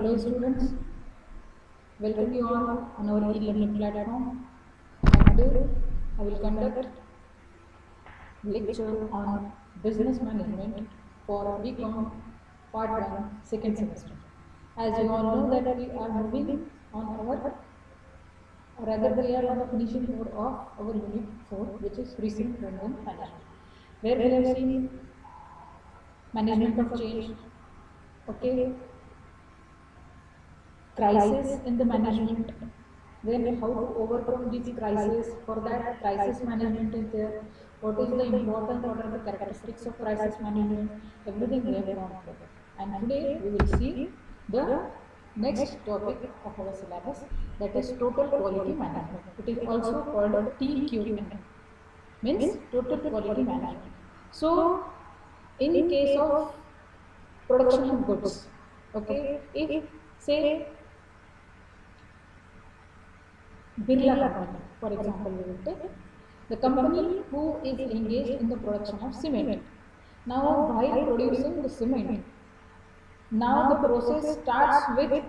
Hello students, welcome you all on our e-learning platform, and today I will conduct lecture on business management for BCom Part 1 second semester. As you all know that we are moving on our, or rather we are on the finishing mode of our unit 4, which is recent trend in management, where we have seen management of change, okay, crisis in the management, then how to overcome these crises. For that, crisis management is there. What is the importance, what are the characteristics of crisis management, everything we have gone through. And today we will see the next topic of our syllabus, that is total quality management. It is also called TQM, means total quality management. So in case of production of goods, okay, if say Birla Company, for example, we will take the company who is engaged in the production of cement. Now, while producing the cement, now the process starts with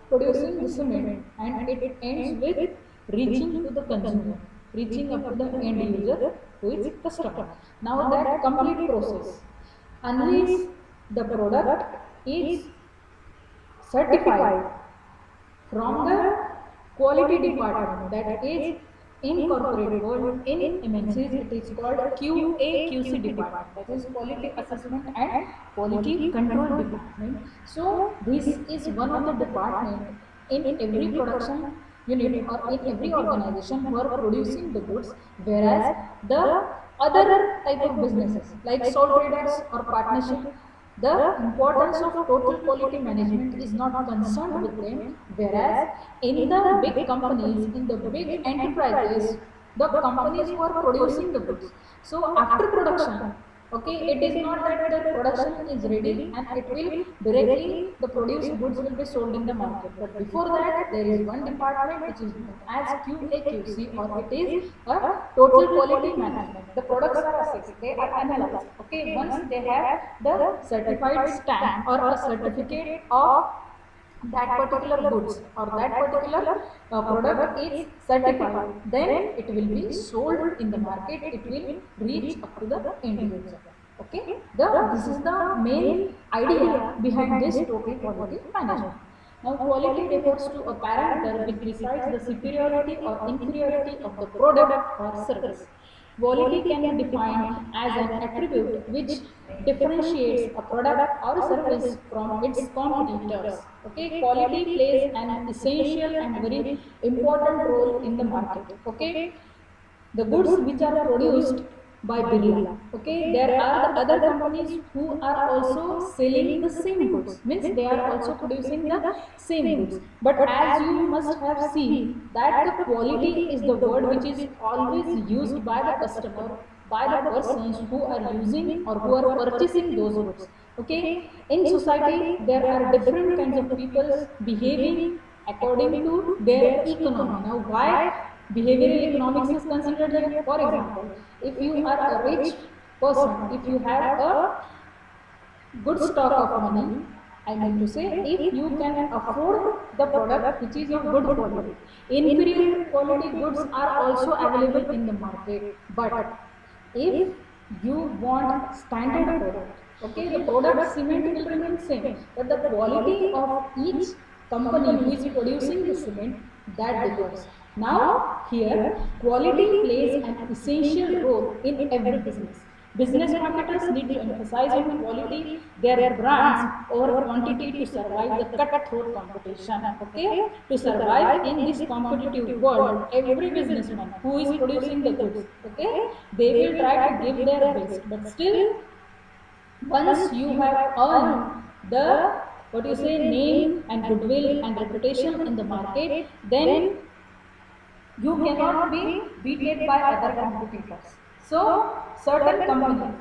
producing the cement and it ends with reaching to the consumer, reaching up to the end user, who is customer. Now that complete process, unless the product is certified from the quality department, that is in corporate world, in MNCs it is called QA/QC department, that is quality assessment and quality control department. So this is one of the department in every production unit or in every organization who are producing the goods, whereas the other type of businesses like sole traders or partnership, the importance of total quality management is not concerned with them, whereas in the big companies, in the big enterprises, the companies who are producing the goods. So after production, okay, it is not that the production is ready and it will directly, the produced goods will be sold in the market. But before that, there is one department which is known as QA/QC, or it is a total quality management. The products are assessed, they are analyzed. Okay, once they have the certified stamp or a certificate of that particular goods or that particular product is certified, then it will be sold in the market, it will reach up to the end user. Okay, this is the main idea behind this total quality management. Now quality refers to a parameter which decides the superiority or inferiority of the product or service. Quality can be defined as an attribute which differentiates a product or service from its competitors. Okay, quality plays an essential and very important role in the market. Okay, the goods which are produced by Birla. Okay, there are the other companies who are also selling the same goods, means they are also producing the same goods. But as you must have seen that the quality is the word which is always used by the customer, by the persons who are using or who are purchasing those goods. Okay, in society there are different kinds of people behaving according to their economy. Now why behavioral economics is considered here? For example, if you are a rich person, if you have a good stock of money, I mean to say, if you can afford the product which is of good quality, inferior quality goods are also available in the market. But if you want standard product, okay, the product cement will remain same, but the quality of each company who is producing the cement, that differs. Now here quality plays an essential role in every business. Business marketers need to emphasize on quality their brands over quantity to survive the cutthroat competition. Okay, to survive in this competitive world, every businessman who is producing the goods, okay, they will try to give their best. But still, once you have earned the, what you say, name and goodwill and reputation in the market, then you cannot be beaten by other competitors. So certain companies,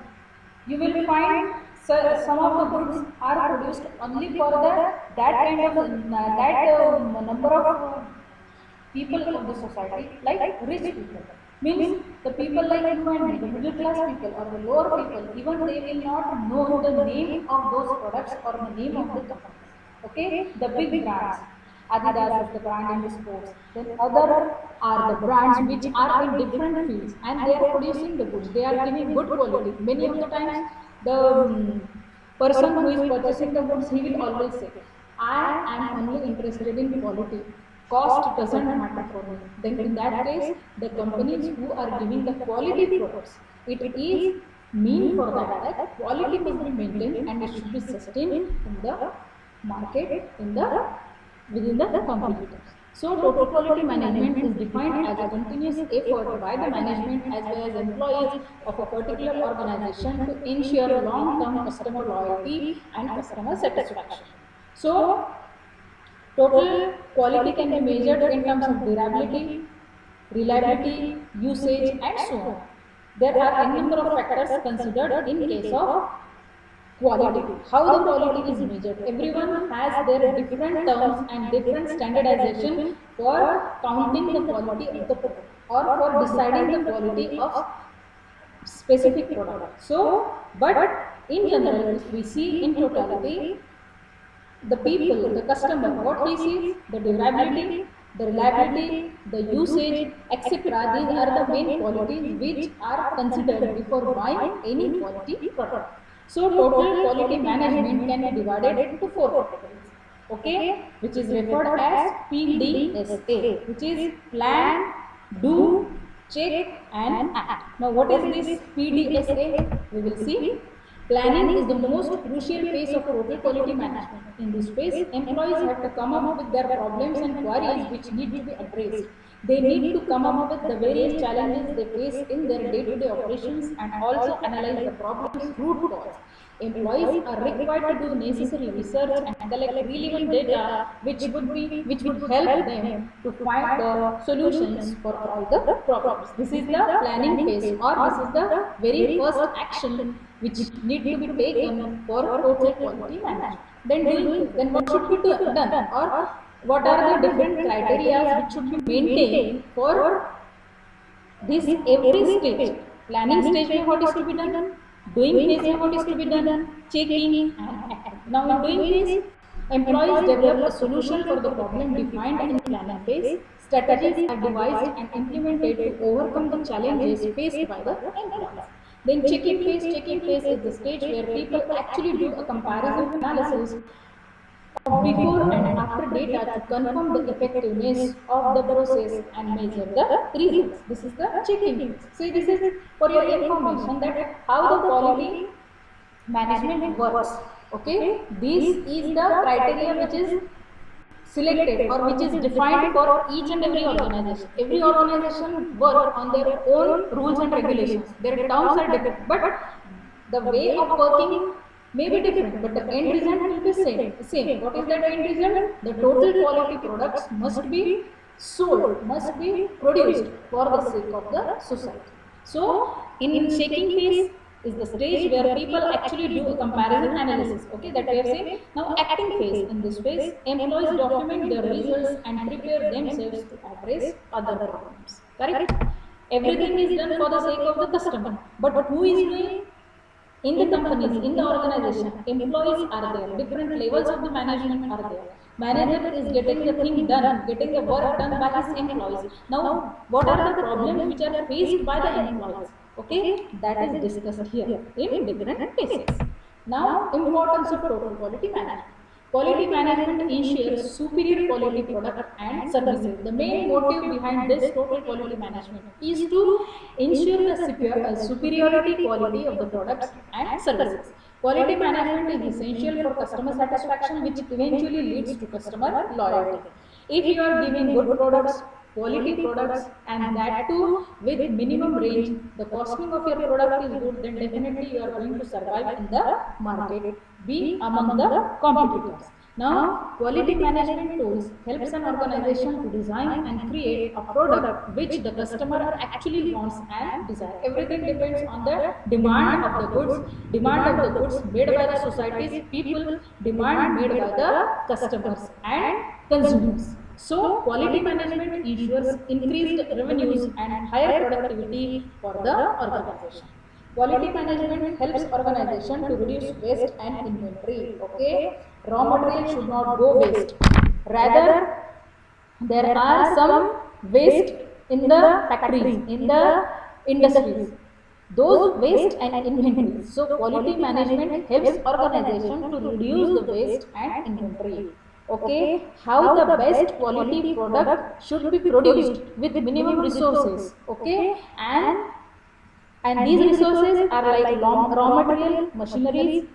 you will find some of the goods are produced only for the that kind of number of people of the society, like rich people. Means the people like you and me, the middle class people or the lower people, even they will not know the name of those products or the name of the companies. Okay, the big brands. Adidas is the brand in sports. Then other are the brands which are in different fields and they are producing the goods. They are giving good quality. Many of the times, the person who is purchasing the goods, he will always say, I am only interested in quality. Cost doesn't matter for me. Then in that case, the companies who are giving the quality products, it is mean for that quality must be maintained and it should be sustained in the market within the competitors. So total quality management is defined as a continuous effort by the management as well as employees of a particular organization to ensure long-term customer loyalty and customer satisfaction. So total quality can be measured in terms of durability, reliability, usage, and so on. There are a number of factors considered in case of quality. How the quality is measured? Everyone has their different terms and different standardization for counting the quality of the product or for deciding the quality of specific product. So, but in general, if we see in totality, the people, the customer, what he sees, the durability, the reliability, the usage, etc. These are the main qualities which are considered before buying any quality product. So total quality management can be divided into four categories. Okay, which is referred as PDSA, which is plan, do, check, and act. Now, what is this PDSA? We will see. Planning is the most crucial phase of total quality management. In this phase, employees have to come up with their problems and queries which need to be addressed. They need to come up with the various challenges they face in their day-to-day operations and also analyze the problem's root cause. Employees are required to do the necessary research and collect relevant data which would help them to find the solutions for all the problems. This is the planning phase, or this is the very first action which need to be taken for total quality management. Then what should be done, or what are the different criteria which should be maintained for this every stage? Planning stage में what is to be done? Doing phase में what is to be done? Checking and acting. Now in doing phase, employees develop a solution for the problem defined in planning phase. Strategies are devised and implemented to overcome the challenges faced by the employees. Then checking phase is the stage where people actually do a comparison analysis of before and after data to confirm the effectiveness of the process and measure the results. This is the checking phase. See, this is for your information that how the quality management works. Okay, this is the criteria which is selected or which is defined for each and every organization. Every organization work on their own rules and regulations. Their terms are different, but the way of working may be different, but the end result will be same. What is that end result? The total quality products must be sold, must be produced for the sake of the society. So, in checking phase is the stage where people actually do a comparison analysis. Okay, that we have seen. Now, acting phase. In this phase, employees document their results and prepare themselves to address other problems. Correct? Everything is done for the sake of the customer. But who is doing? In the companies, in the organization, employees are there, different levels of the management are there. Manager is getting the thing done, getting the work done by his employees. Now, what are the problems which are faced by the employees? Okay, that is discussed here in different phases. Now, importance of total quality management. Quality management ensures superior quality product and services. The main motive behind this total quality management is to ensure the superiority quality of the products and services. Quality management is essential for customer satisfaction, which eventually leads to customer loyalty. If you are giving good products, quality products, and that too with minimum range, the costing of your product is good, then definitely you are going to survive in the market, be among the competitors. Now, quality management tools helps an organization to design and create a product which the customer actually wants and desires. Everything depends on the demand of the goods made by the society's people, demand made by the customers and consumers. So, quality management ensures increased revenues and higher productivity for the organization. Quality management helps organization to reduce waste and inventory. Okay, raw material should not go waste. Rather, there are some waste in the factories, in the industries. Those waste and inventory. So quality management helps organization to reduce the waste and inventory. Okay, how the best quality product should be produced with minimum resources. Okay, and these resources are like raw material, machineries,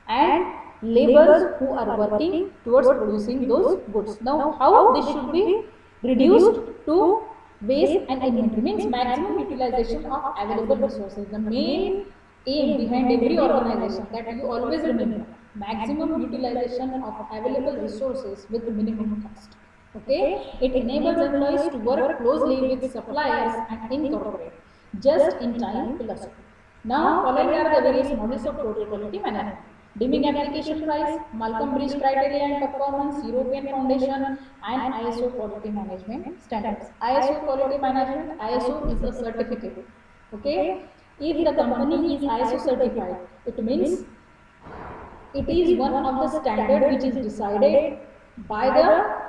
and laborers who are working towards producing those goods. Now, how this should be reduced to waste and inventory means maximum utilization of available resources. The main aim behind every organization that you always remember, maximum utilization of available resources with minimum cost. Okay, it enables employees to work closely with suppliers and incorporate just-in-time philosophy. Now, following are the various models of total quality management. Deming application price, Malcolm Bridge criteria and performance, European Foundation, and ISO quality management standards. ISO quality management, ISO is a certificate. Okay, if the company is ISO certified, it means it is one of the standard which is decided by the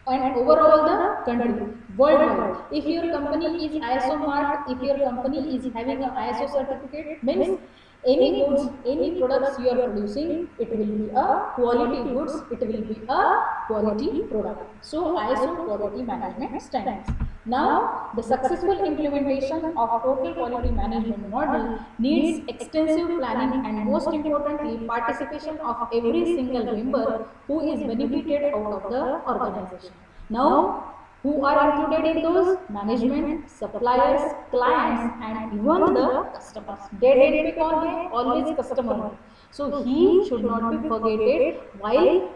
and overall the country worldwide. If your company is ISO marked, if your company is having an ISO certificate, means any goods, any products you are producing, it will be a quality goods, it will be a quality product. So ISO quality management standards. Now, the successful implementation of total quality management model needs extensive planning and most importantly, participation of every single member who is benefited out of the organization. Now, who are included in those? Management, suppliers, clients, and even the customers. Dead end pick on him, always customer. So he should not be forgotten while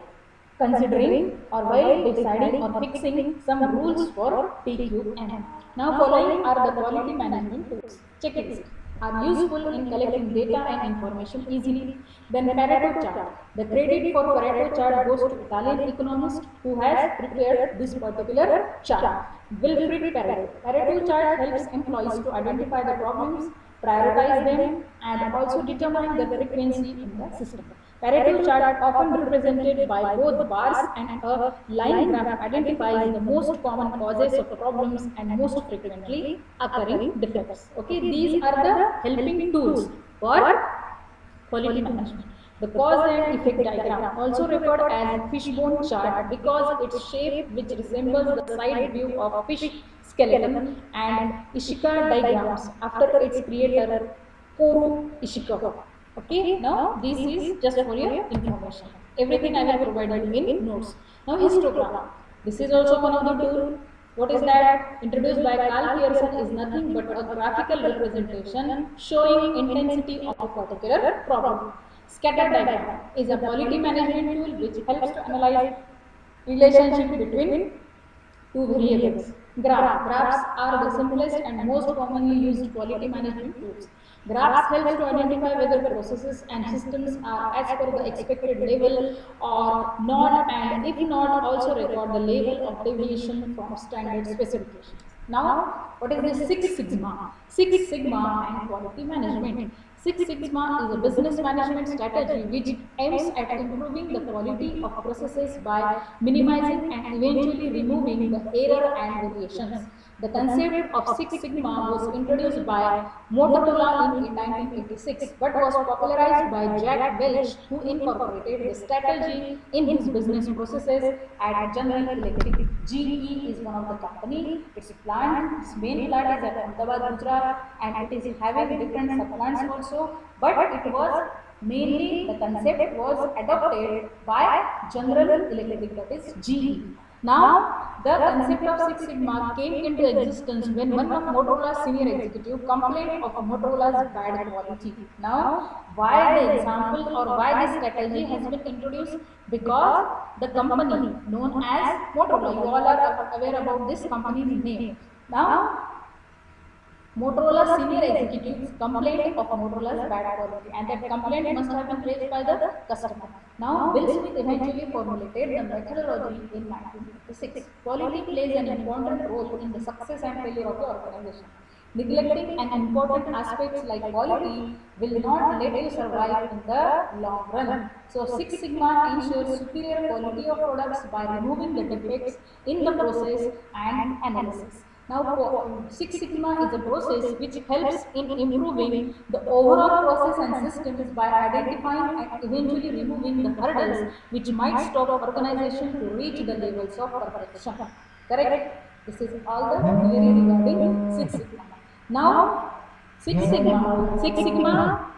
considering or while deciding or fixing some rules for PQM. Now following are the quality management tools. Checklist are useful in collecting data and information easily. Then Pareto chart. The credit for Pareto chart goes to Italian economist who has prepared this particular chart. Wilfred Pareto. Pareto chart helps employees to identify the problems, prioritize them, and also determine the frequency in the system. Pareto chart, often represented by both bars and a line graph, identifies the most common causes of problems and most frequently occurring defects. Okay, these are the helping tools for quality management. The cause and effect diagram, also referred as fishbone chart because its shape which resembles the side view of fish skeleton, and Ishikawa diagrams after its creator Koru Ishikawa. Okay, now this is just for your information. Everything I will provide you in notes. Now histogram. This is also one of the tool. What is that? Introduced by Carl Pearson is nothing but a graphical representation showing intensity of a particular problem. Scatter diagram is a quality management tool which helps to analyze relationship between two variables. Graphs are the simplest and most commonly used quality management tools. Graphs helps to identify whether processes and systems are as per the expected level or not, and if not, also record the level of deviation from standard specifications. Now, what is this Six Sigma? Six Sigma and quality management. Six Sigma is a business management strategy which aims at improving the quality of processes by minimizing and eventually removing the error and variations. The concept of Six Sigma was introduced by Motorola in 1986 but was popularized by Jack Welch, who incorporated the strategy in his business processes at General Electric. GE is one of the company. Its main plant is at Ahmedabad, Gujarat, and it is having different sub-plants also. But it was mainly the concept was adopted by General Electric, that is GE. Now, the concept of Six Sigma came into existence when one of Motorola's senior executive complained of Motorola's bad quality. Now, why the example or why this strategy has been introduced? Because the company known as Motorola, you all are aware about this company's name. Now, Motorola's senior executives complained of Motorola's bad quality, and that complaint must have been raised by the customer. Now, Bill Smith eventually formulated the methodology in 1956. Quality plays an important role in the success and failure of the organization. Neglecting an important aspects like quality will not let you survive in the long run. So Six Sigma ensures superior quality of products by removing the defects in the process and analysis. Now, Six Sigma is a process which helps in improving the overall process and systems by identifying and eventually removing the hurdles which might stop organization to reach the levels of perfection. Correct? This is all the theory regarding Six Sigma. Now, Six Sigma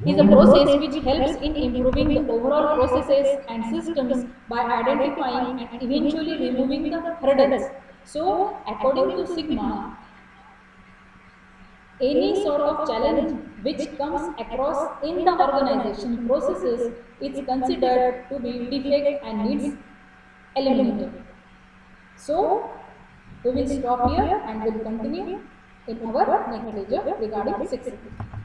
is a process which helps in improving the overall processes and systems by identifying and eventually removing the hurdles. So, according to Sigma, any sort of challenge which comes across in the organization processes is considered to be defect and needs eliminated. So, we will stop here and will continue in our next lecture regarding Six Sigma.